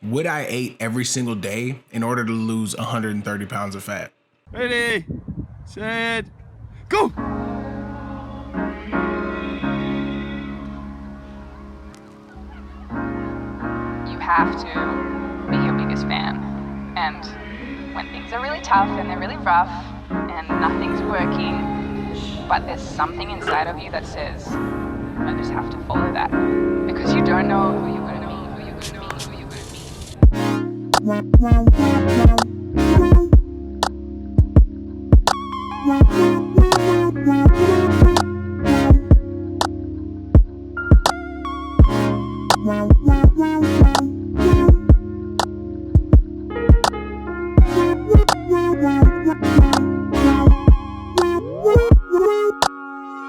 Would I eat every single day in order to lose 130 pounds of fat? Ready, set, go! You have to be your biggest fan. And when things are really tough and they're really rough and nothing's working, but there's something inside of you that says, I just have to follow that. Because you don't know who you're going to be, who you're going to be, who you're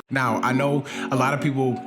Now, I know a lot of people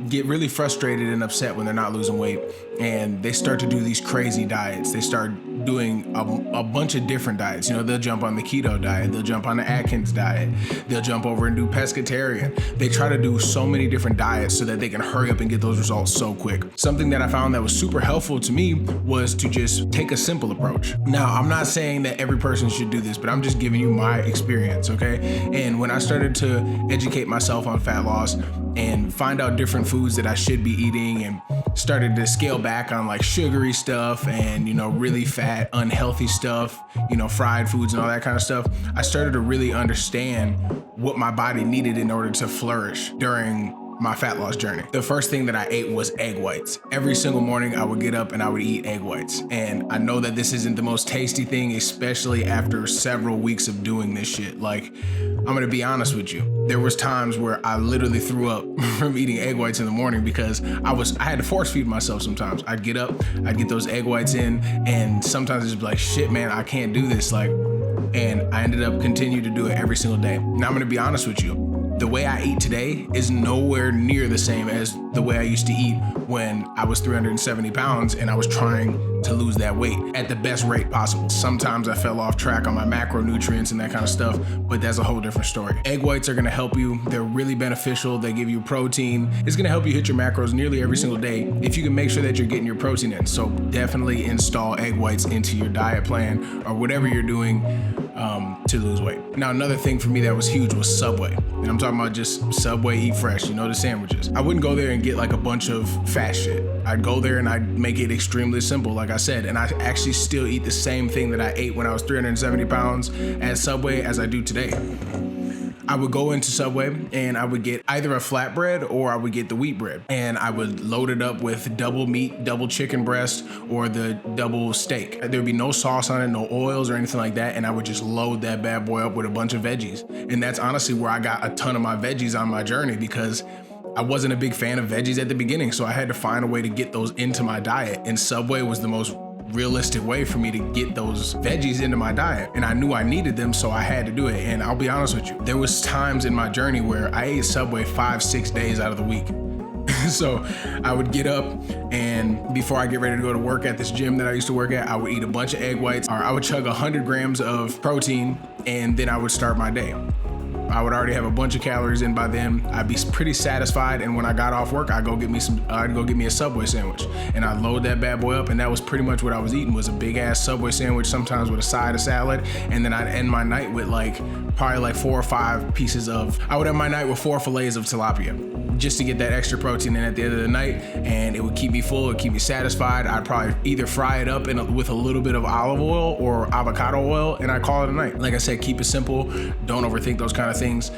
get really frustrated and upset when they're not losing weight, and they start to do these crazy diets. They start doing a bunch of different diets. You know, they'll jump on the keto diet, they'll jump on the Atkins diet, they'll jump over and do pescatarian. They try to do so many different diets so that they can hurry up and get those results so quick. Something that I found that was super helpful to me was to just take a simple approach. Now, I'm not saying that every person should do this, but I'm just giving you my experience, okay? And when I started to educate myself on fat loss and find out different foods that I should be eating, and started to scale back on like sugary stuff and, you know, really fat, unhealthy stuff, you know, fried foods and all that kind of stuff, I started to really understand what my body needed in order to flourish during my fat loss journey. The first thing that I ate was egg whites. Every single morning I would get up and I would eat egg whites. And I know that this isn't the most tasty thing, especially after several weeks of doing this shit. Like, I'm gonna be honest with you. There was times where I literally threw up from eating egg whites in the morning because I had to force feed myself sometimes. I'd get up, I'd get those egg whites in, and sometimes it's like, shit, man, I can't do this. Like, and I ended up continuing to do it every single day. Now I'm gonna be honest with you. The way I eat today is nowhere near the same as the way I used to eat when I was 370 pounds and I was trying to lose that weight at the best rate possible. Sometimes I fell off track on my macronutrients and that kind of stuff, but that's a whole different story. Egg whites are gonna help you. They're really beneficial. They give you protein. It's gonna help you hit your macros nearly every single day if you can make sure that you're getting your protein in. So definitely install egg whites into your diet plan or whatever you're doing to lose weight. Now, another thing for me that was huge was Subway. And I'm talking about just Subway Eat Fresh, you know, the sandwiches. I wouldn't go there and get like a bunch of fat shit. I'd go there and I'd make it extremely simple, like I said, and I actually still eat the same thing that I ate when I was 370 pounds at Subway as I do today. I would go into Subway and I would get either a flatbread or I would get the wheat bread. And I would load it up with double meat, double chicken breast, or the double steak. There'd be no sauce on it, no oils or anything like that. And I would just load that bad boy up with a bunch of veggies. And that's honestly where I got a ton of my veggies on my journey, because I wasn't a big fan of veggies at the beginning. So I had to find a way to get those into my diet. And Subway was the most realistic way for me to get those veggies into my diet, and I knew I needed them, so I had to do it. And I'll be honest with you, there was times in my journey where I ate Subway 5-6 days out of the week. So I would get up, and before I get ready to go to work at this gym that I used to work at, I would eat a bunch of egg whites, or I would chug 100 grams of protein, and then I would start my day. I would already have a bunch of calories in by then. I'd be pretty satisfied, and when I got off work, I'd go get me a Subway sandwich, and I'd load that bad boy up, and that was pretty much what I was eating, was a big ass Subway sandwich, sometimes with a side of salad, and then I'd end my night with probably like 4 or 5 pieces of, I would end my night with 4 fillets of tilapia, just to get that extra protein in at the end of the night, and it would keep me full, it would keep me satisfied. I'd probably either fry it up with a little bit of olive oil or avocado oil, and I'd call it a night. Like I said, keep it simple, don't overthink those kind of things.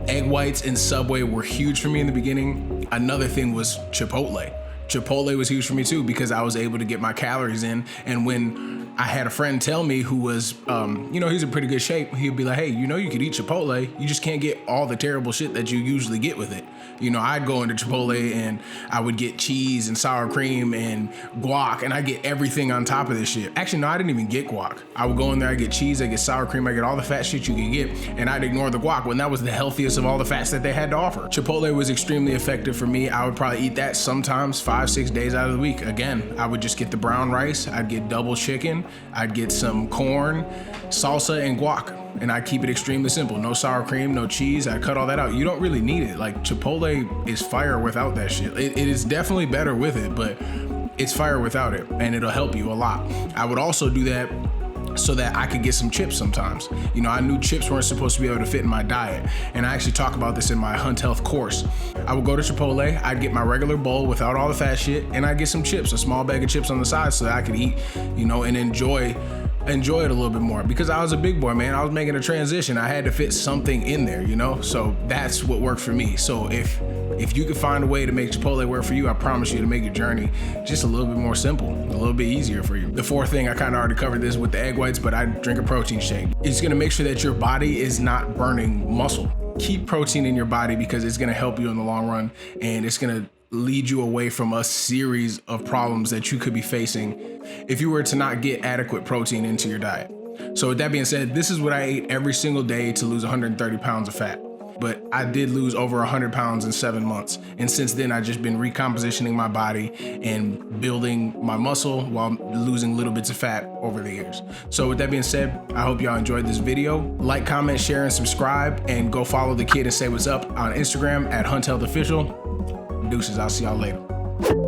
Egg whites and Subway were huge for me in the beginning. Another thing was Chipotle. Chipotle was huge for me too, because I was able to get my calories in. And when I had a friend tell me who was, he's in pretty good shape, he'd be like, hey, you could eat Chipotle, you just can't get all the terrible shit that you usually get with it. I'd go into Chipotle and I would get cheese and sour cream and guac, and I'd get everything on top of this shit. Actually, no, I didn't even get guac. I would go in there, I'd get cheese, I'd get sour cream, I'd get all the fat shit you could get, and I'd ignore the guac when that was the healthiest of all the fats that they had to offer. Chipotle was extremely effective for me. I would probably eat that sometimes 5-6 days out of the week. Again, I would just get the brown rice, I'd get double chicken, I'd get some corn, salsa, and guac. And I keep it extremely simple. No sour cream, no cheese. I cut all that out. You don't really need it. Like, Chipotle is fire without that shit. It is definitely better with it, but it's fire without it, and it'll help you a lot. I would also do that so that I could get some chips sometimes. You know, I knew chips weren't supposed to be able to fit in my diet, and I actually talk about this in my Hunt Health course. I would go to Chipotle, I'd get my regular bowl without all the fat shit, and I'd get some chips, a small bag of chips on the side so that I could eat, you know, and enjoy it a little bit more, because I was a big boy, man. I was making a transition. I had to fit something in there, you know? So that's what worked for me. So if you could find a way to make Chipotle work for you, I promise you to make your journey just a little bit more simple, a little bit easier for you. The fourth thing, I kind of already covered this with the egg whites, but I drink a protein shake. It's gonna make sure that your body is not burning muscle. Keep protein in your body because it's gonna help you in the long run, and it's gonna lead you away from a series of problems that you could be facing if you were to not get adequate protein into your diet. So with that being said, this is what I ate every single day to lose 130 pounds of fat. But I did lose over 100 pounds in 7 months. And since then, I've just been recompositioning my body and building my muscle while losing little bits of fat over the years. So with that being said, I hope y'all enjoyed this video. Like, comment, share, and subscribe, and go follow the kid and say what's up on Instagram at Untitled Official. Deuces, I'll see y'all later.